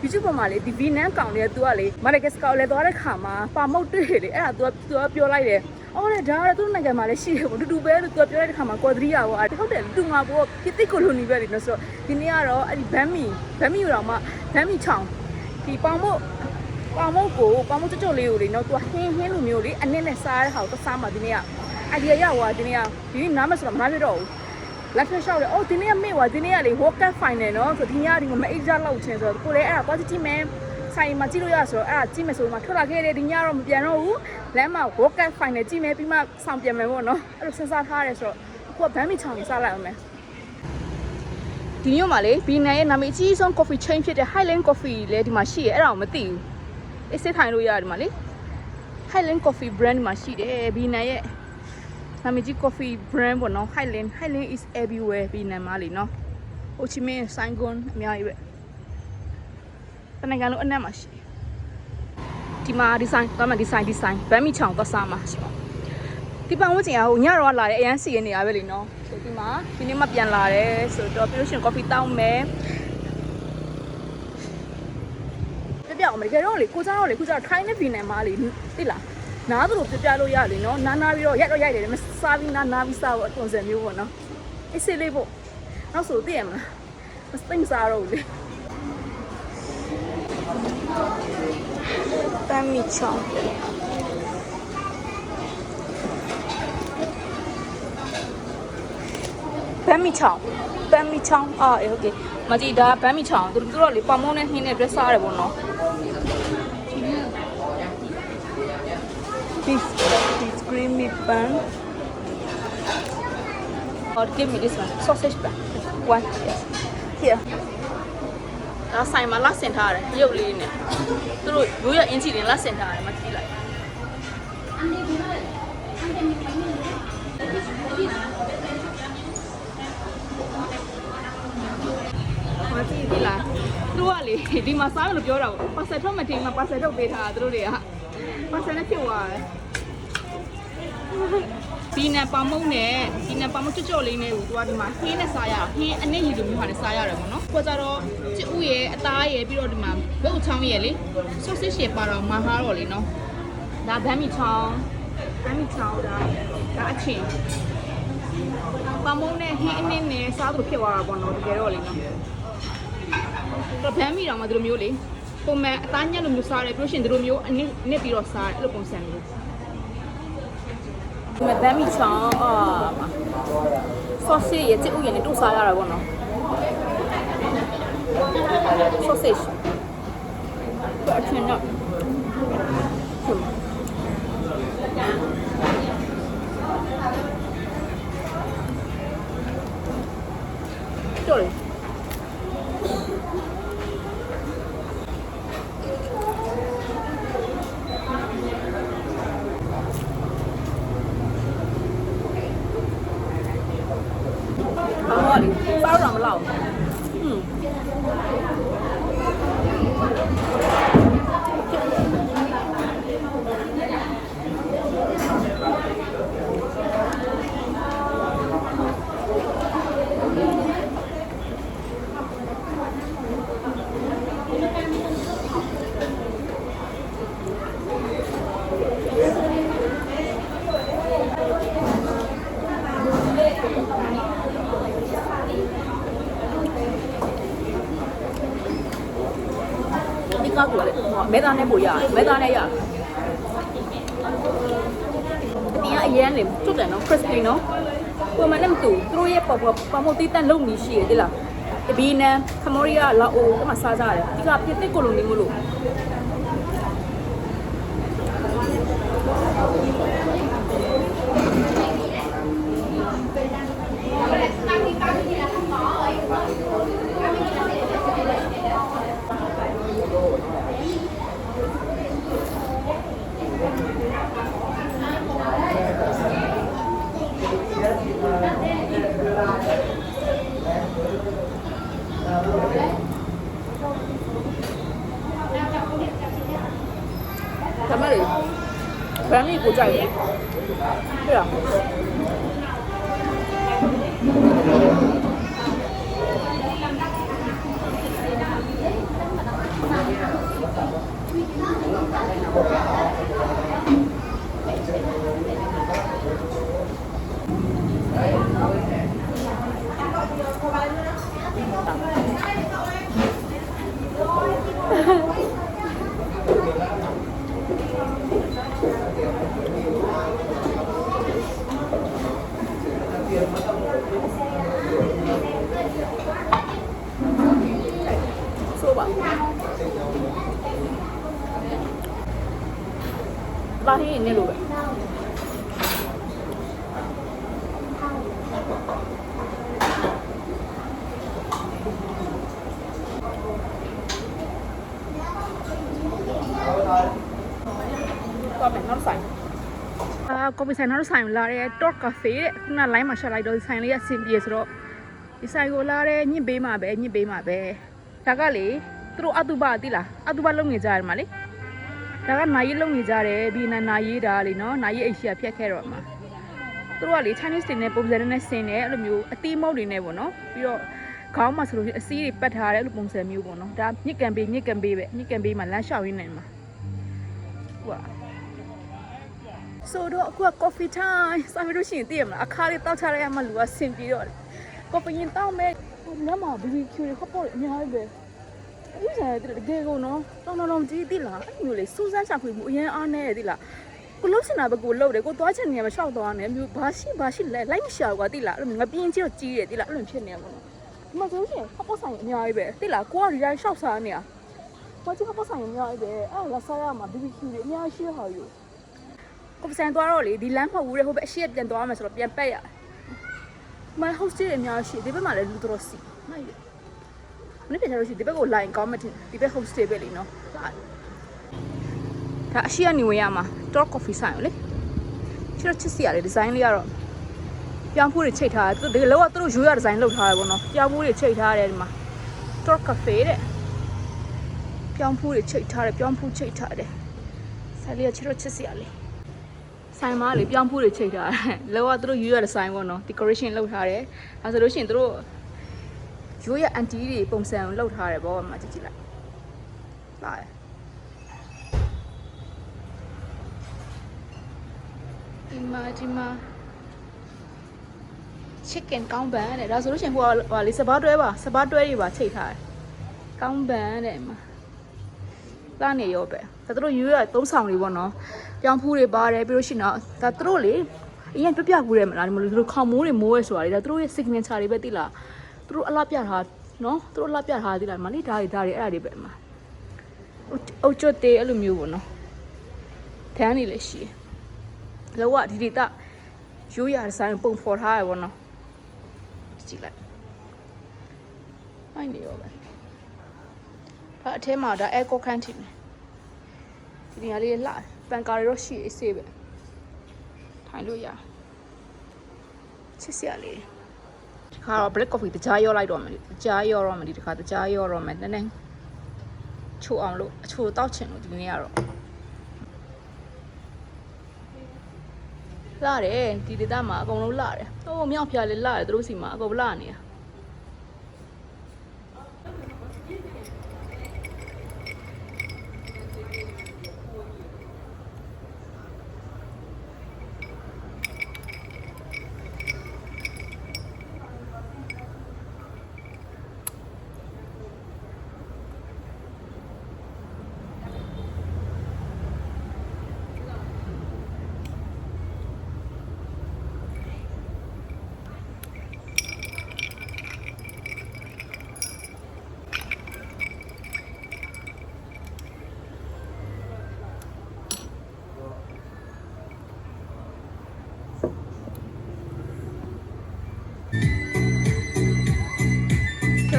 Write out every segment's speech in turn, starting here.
YouTube ပေါ်မှာလေဒီ Vietnam ကောင်တွေက तू ကလေ Madagascar ကိုလည်းသွားတဲ့ခါမှာပါမုတ်တွေ့လေအဲ့ဒါ तू ပြောလိုက်တယ်အော်လေဒါကတော့သူ့နိုင်ငံမှာလည်းရှိတယ်ပေါ့တူပဲလို့ तू ပြောလိုက်တဲ့ခါမှာကော်သရီယာပေါ့ဟုတ်တယ်တူငါပေါ့ပြည်သိကိုလိုနီပဲလေနော်ဆိုတော့ဒီနေ့ကတော့အဲ့ဒီဘမ်းမီတော့မှဘမ်းမီချောင်းဒီပေါင်မုတ်ကြော့လေးကိုလေနော် तू ဟင်းလိုမျိုးလေအနည်းနဲ့စားတဲ့ဟာကိုစားမှဒီနေ့က idea ရသွားဒီနေ့နားမဆိုတော့မနားပြတော့ဘူးလက်ထက်လျှောက်တယ်အော်ဒီနေ့ကမေ့သွားဒီနေ့ကလေ World Cup Final နော်ဆိုဒီညဒီမှာမအိတ်ကြလောက်ချင်းဆိုတော့ကိုလည်းအဲ့ဒါ positive မဲဆိုင်မှာကြည့်လို့ရဆိုတော့အဲ့ဒါကြည့်မယ်ဆိုမှထွက်လာခဲ့တယ်ဒီညတော့မပြန်တော့ဘူးလမ်းမှာ World Cup Final ကြည့်မယ်ပြီးမှဆောင်ပြန်မယ်ပေါ့နော်အဲ့လိုစဉ်းစားထားရဲဆိုတော့အခုကဘမ်းမီချောင်းကြီးစားလိုက်အောင်မယ်ဒီညမှာလေဘီနန်ရဲ့နာမည်အကြီးဆုံး coffee chain ဖြစ်တဲ့ Highland Coffee လေဒီမှာရှိရဲအဲ့ဒါကိုမသိဘူးအေးစစ်ထိုင်လို့ရတယ်ဒီမှာလေ Highland Coffee brand မှာရှိတယ်ဘီနန်ရဲ့နာမည်ကြီး coffee brand ပေါ့နော် Highland is everywhere ဘီနန်မှာလေနော်ဟိုချီမင်းဆိုင်ကွန်အများကြီးပဲတနင်္ဂနွေအနက်မှာရှိဒီမှာဒီဇိုင်းဘမ်းမီချောင်းသွားစားမှာရှိပါဒီပန်ဝတ်ကျင်ကဟိုညတော့လာတယ်အရန်စီရနေရပဲလေနော်ဆိုဒီမှာဒီနေ့မှပြန်လာတယ်ဆိုတော့ပြီးလို့ရှိရင် coffee တောင်းမယ်ပြအောင်မကြတော့လေကိုစားတော့လေခုကျတော့ Thai နဲ့ Vietnam မှာလေသိလားနားသူတို့ပြလို့ရလေနော်နားပြီးတော့ရိုက်တယ်မစားပြီးနားပြီးစားဖို့အသွင်စံမျိုးပေါ့နော်အေးစစ်လေးပေါ့နောက်ဆိုသိရမလားမသိမစားတော့ဘူးလေဘမ်းမီချောင်းအာโอเคမကြည့်ဒါဘမ်းမီချောင်းသူတို့လေပေါင်မုံနဲ့ဟင်းနဲ့ပြစားရတယ်ပေါ့နော်This creamy bun. Or give me this one, sausage bun. One, yes. Here. ဒါဆိုင်မှာလက်ဆင်ထားတယ်ရုပ်လေးနဲ့သူတို့ရိုးရအင်ချီတင်လက်ဆင်ထားတယ်မကြည့်လိုက်မကြည့်ဒီလားသူကလေဒီမှာစားလို့ပြောတာပေါ့ပါဆယ်ထုတ်မတင်မှာပါဆယ်ထုတ်ပေးထားတာသူတို့တွေကပါဆယ်နဲ့ဖြစ်သွားတယ်ဘီနန်ပါမုံနဲ့ဒီနန်ပါမုံကြော့လေးနဲ့ကိုသူကဒီမှာဟင်းနဲ့စားရဟင်းအနည်းကြီးလိုမျိုးဟာနဲ့စားရတယ်ပေါ့နော်ကိုကြတော့ကျဥရဲ့အသားရဲ့ပြီးတော့ဒီမှာဘုတ်ချောင်းရဲ့လေဆော့ဆစ်ရှယ်ပါတော့မဟာတော့လေနော်ဒါဘမ်းမီချောင်းဒါအချင်းပါမုံနဲ့ဟင်းအနည်းနဲ့စားလို့ဖြစ်သွားတာပေါ့နော်တကယ်တော့လေနော်တော့ဘမ်းမီတော့မှဒီလိုမျိုးလေပုံမှန်အသားညက်လိုမျိုးစားတယ်ပြီးလို့ရှိရင်ဒီလိုမျိုးအနစ်ပြီးတော့စားတယ်အဲ့လိုပုံစံမျိုးဒီမှာဘမ်းမီချောင်းဆော့ဆေ့ရဲ့ကျဥရဲ့နဲ့တို့စားရတာပေါ့နော်ဆော့ဆေ့အချင်းတော့တော်တယ်包软不老，ကောက်ကိုလည်းမဲသားနဲ့ပို့ရတယ်မဲသားနဲ့ရဒီကအရင်လေကျွတ်တယ်နော် crispy နော်ပုံမှန်နဲ့မတူသူတို့ရဲ့ပေါ်မတီးတန်လုံးကြီးရှိတယ်တိလားဘီနန်ခမောရီယာလာအိုကမှစားကြတယ်ဒီကပြစ်တစ်ကိုလိုနေမလို့ဒါမှလေဘမ်းမီကိုကြိုက်တယ်ဟုတ်လား ဘာဟင်းနေလို့ပဲก็เป็นน้ำใสก็ไปใส่น้ำใสมาแล้วเนี่ยตอกกาแฟเนี่ยคุณน่าไล่มาชาไลโดยใส่เลยอะซิมเบียสโรဒီဆိုင်ကိုလာတယ်ညစ်ပေးမှာပဲညစ်ပေးမှာပဲဒါကလေသူတို့အတုပတိလားအတုပလုံနေကြတယ်မှာလေဒါကနိုင်ရေးလုံနေကြတယ်ဒီနာရေးတာလေနော်နိုင်ရေးအိတ်ရှိဖြတ်ခဲ့တော့မှာသူတို့ကလေ Chinese တွေနဲ့ပုံစံနဲ့ဆင်တယ်အဲ့လိုမျိုးအတီးမုတ်တွေနဲ့ပေါ့နော်ပြီးတော့ခေါင်းမှာဆိုလို့အစည်းတွေပတ်ထားတယ်အဲ့လိုပုံစံမျိုးပေါ့နော်ဒါညစ်ကန်ပေးပဲညစ်ကန်ပေးမှာလမ်းလျှောက်ရင်းနေမှာဟွာဆိုတော့အခုက coffee time စားမလို့ရှိရင်သိရမလားအခါလေးတောက်ချလိုက်ရမှလူကဆင်ပြေတော့ကော်ဖီရင်တောင်းမဲ့ညမှာ BBQ တွေခပ်ပေါ်အများကြီးပဲဥစားတဲ့တကယ်ကုန်နော်တောင်းကြီးတိလားအဲ့မျိုးလေစူးစမ်းရှာဖွေမှုအရင်အားနေရတိလားကိုလုံးစင်တာပဲကိုလှုပ်တယ်ကိုသွားချင်နေရမလျှောက်သွားနေမျိုးဘာရှိလဲလိုက်မရှာကွာတိလားအဲ့လိုငပြင်းကြီးတော့ကြီးတယ်တိလားအဲ့လိုဖြစ်နေရပါတော့ဒီမှာဆိုရင်ခပ်ပေါ်ဆိုင်အများကြီးပဲတိလားကိုကဒီတိုင်းလျှောက်စားနေရဘာကြီးခပ်ပေါ်ဆိုင်အများကြီးပဲအဲ့လာစားရမှာ BBQ တွေအများရှိဟာယူကိုပစံသွားတော့လေဒီလမ်းမဟုတ်ဘူးလေဟိုဘက်အရှိပြန်သွားမယ်ဆိုတော့ပြန်ပက်ရMy host တွေအများရှိဒီဘက်မှာလည်းလူတော်စီမိုက်တယ်မနေ့ပြန်လို့ရှိဒီဘက်ကို line ကောင်းမှတင်ဒီဘက် host တွေပဲလေနော်ဒါအရှိကနေဝင်ရမှာ top coffee ဆိုင်လေချစ်စီရတယ်ဒီဇိုင်းလေးကတော့ပြောင်းဖို့တွေချိတ်ထားတယ်ဒီလောကသူတို့ရိုးရဒီဇိုင်းလုပ်ထားတယ်ပေါ့နော်ပြောင်းဖို့တွေချိတ်ထားတယ်ဒီမှာ top cafe တဲ့ပြောင်းဖို့တွေချိတ်ထားတယ်ပြောင်းဖို့ချိတ်ထားတယ်ဆိုင်လေးကချစ်စီရလေဆိုင်မှာလေပြောင်းဖို့တွေချိတ်ထားတယ်လောကသူတို့ယူရတဲ့ဆိုင်ပေါ့နော် decoration လုပ်ထားတယ်အဲဆိုလို့ရှိရင်သူတို့ရိုးရ anti တွေပုံစံကိုလုပ်ထားတယ်ပေါ့မှာကြည့်လိုက်လာတယ်ဒီမှာ chicken ကောင်းပန်တဲ့ဒါဆိုလို့ရှိရင်ဟိုဟာလေစပါးတွဲတွေပါချိတ်ထားတယ်ကောင်းပန်တဲ့မှာလာနေရောပဲဒါသူတို့ယူရသုံးဆောင်တွေပေါ့နော်ပြောင်းဖူးတွေပါတယ်ပြီးလို့ရှိရင်တော့ဒါသူတို့လေအရင်ပြကူးရဲမလားဒီမလို့သူတို့ခေါင်းမိုးတွေမိုးရဲဆိုတာလေဒါသူတို့ရဲ့ signature တွေပဲသိလားသူတို့အလားပြထားနော်သူတို့အလားပြထားသိလားမလေးဓာတ်တွေအဲ့ဒါတွေပဲမှာအုတ်ကျွတ်တေးအဲ့လိုမျိုးပေါ့နော်ထမ်းနေလေရှိလောကဒီဒေတာရိုးရတဲ့ဆိုင်ပုံဖော်ထားရပေါ့နော်ကြည့်လိုက်ဟိုင်းနေရောပဲဒါအထဲမှာဒါ air cook ခန်းထင်တယ်ဒီနေရာလေးလှပန်ကာတွေတော့ရှိအေးဆေးပဲထိုင်လို့ရချစ်စရာလေးဒီခါတော့ black coffee တကြားရောလိုက်တော့မယ်တကြားရောတော့မယ်ဒီခါတကြားရောတော့မယ်နည်းနည်းချိုးအောင်လို့အချိုးတောက်ချင်လို့ဒီနေ့ကတော့လာတယ်ဒီဒေသမှာအကုန်လုံးလာတယ်ဟိုမြောက်ဖျားလေးလာတယ်သူတို့စီမှာအကုန်လာနေတာ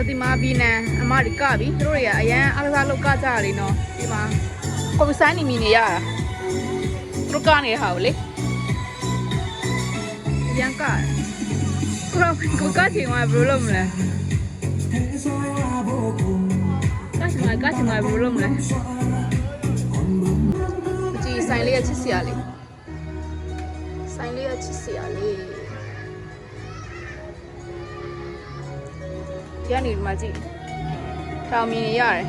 ဒီမှာဘီနန်အမဒီကပြီသူတို့တွေကအရန်အားစားလောက်ကကြရလေနော်ဒီမှာကော်ဖီဆိုင်နေမိနေရတာသူတို့ကနေဟာကိုလေရန်ကကိုကချင်မှာဘယ်လိုလုပ်မလဲကချင်မှာဘယ်လိုလုပ်မလဲကြည့်ဆိုင်လေးရချစ်စရာလေးဆိုင်လေးရချစ်စရာလေးဒီကနေဒီမှာကြည့်ထောင်မြင်နေရတယ်